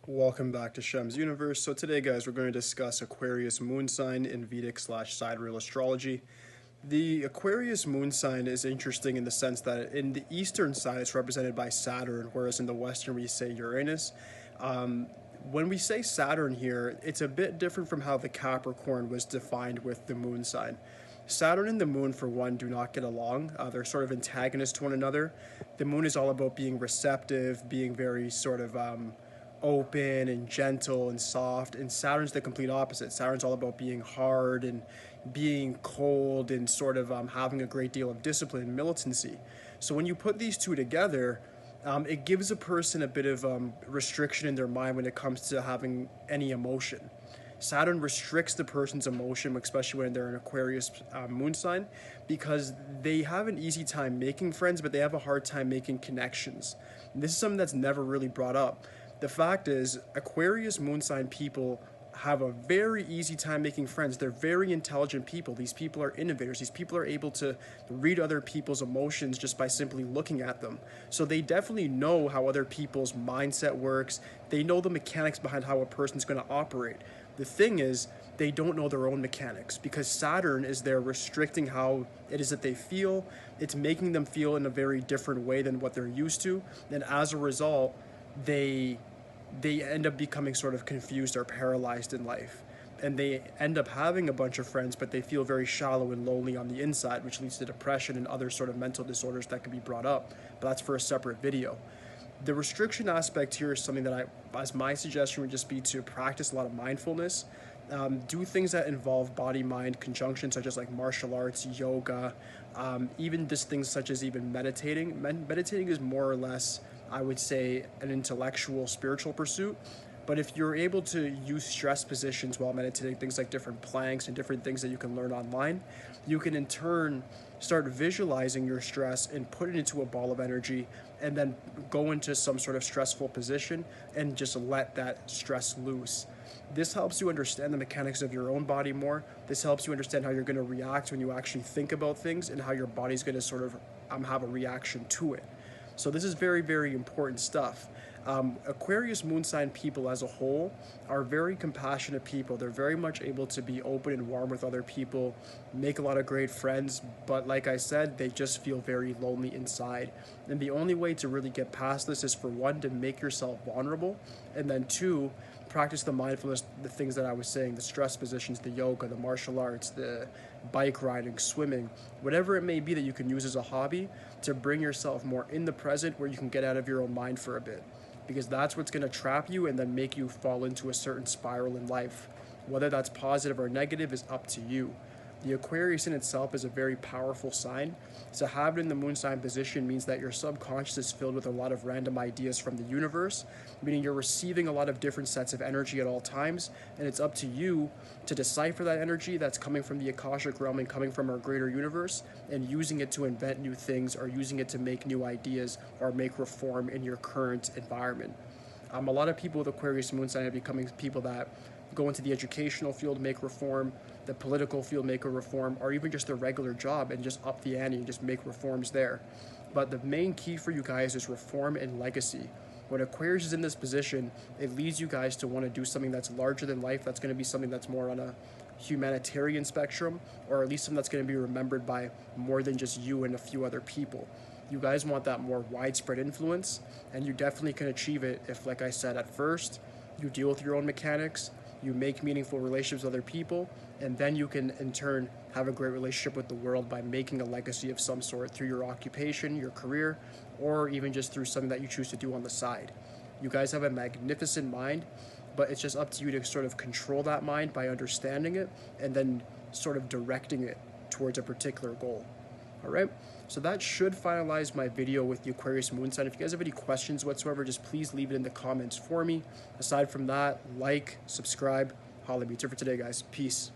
Welcome back to Shemsuniverse. So today, guys, we're going to discuss Aquarius moon sign in Vedic / Sidereal astrology. The Aquarius moon sign is interesting in the sense that in the eastern side it's represented by Saturn, whereas in the western we say Uranus. When we say Saturn here, it's a bit different from how the Capricorn was defined with the moon sign. Saturn and the moon, for one, do not get along. They're sort of antagonists to one another. The moon is all about being receptive, being very sort of open and gentle and soft, and Saturn's the complete opposite. Saturn's all about being hard and being cold and sort of having a great deal of discipline and militancy. So when you put these two together, it gives a person a bit of restriction in their mind when it comes to having any emotion. Saturn restricts the person's emotion, especially when they're an Aquarius moon sign, because they have an easy time making friends, but they have a hard time making connections. And this is something that's never really brought up. The fact is, Aquarius moon sign people have a very easy time making friends. They're very intelligent people. These people are innovators. These people are able to read other people's emotions just by simply looking at them. So they definitely know how other people's mindset works. They know the mechanics behind how a person's going to operate. The thing is, they don't know their own mechanics because Saturn is there restricting how it is that they feel. It's making them feel in a very different way than what they're used to. And as a result, they end up becoming sort of confused or paralyzed in life. And they end up having a bunch of friends, but they feel very shallow and lonely on the inside, which leads to depression and other sort of mental disorders that can be brought up. But that's for a separate video. The restriction aspect here is something that as my suggestion would just be to practice a lot of mindfulness. Do things that involve body-mind conjunction, such as like martial arts, yoga, even just things such as even meditating. Meditating is more or less, I would say, an intellectual, spiritual pursuit. But if you're able to use stress positions while meditating, things like different planks and different things that you can learn online, you can in turn start visualizing your stress and put it into a ball of energy and then go into some sort of stressful position and just let that stress loose. This helps you understand the mechanics of your own body more. This helps you understand how you're going to react when you actually think about things and how your body's going to sort of have a reaction to it. So this is very, very important stuff. Aquarius moon sign people as a whole are very compassionate people. They're very much able to be open and warm with other people, make a lot of great friends, but like I said, they just feel very lonely inside. And the only way to really get past this is, for one, to make yourself vulnerable, and then two, practice the mindfulness, the things that I was saying, the stress positions, the yoga, the martial arts, the bike riding, swimming, whatever it may be that you can use as a hobby to bring yourself more in the present, where you can get out of your own mind for a bit. Because that's what's going to trap you and then make you fall into a certain spiral in life. Whether that's positive or negative is up to you. The Aquarius in itself is a very powerful sign. To have it in the moon sign position means that your subconscious is filled with a lot of random ideas from the universe, meaning you're receiving a lot of different sets of energy at all times, and it's up to you to decipher that energy that's coming from the Akashic realm and coming from our greater universe, and using it to invent new things, or using it to make new ideas or make reform in your current environment. A lot of people with Aquarius moon sign are becoming people that go into the educational field, make reform, the political field, make a reform, or even just a regular job and just up the ante and just make reforms there. But the main key for you guys is reform and legacy. When Aquarius is in this position, it leads you guys to want to do something that's larger than life, that's going to be something that's more on a humanitarian spectrum, or at least something that's going to be remembered by more than just you and a few other people. You guys want that more widespread influence, and you definitely can achieve it if, like I said, at first, you deal with your own mechanics, you make meaningful relationships with other people, and then you can in turn have a great relationship with the world by making a legacy of some sort through your occupation, your career, or even just through something that you choose to do on the side. You guys have a magnificent mind, but it's just up to you to sort of control that mind by understanding it and then sort of directing it towards a particular goal. All right, so that should finalize my video with the Aquarius moon sign. If you guys have any questions whatsoever, just please leave it in the comments for me. Aside from that, like, subscribe, holla at me. That's it for today, guys. Peace.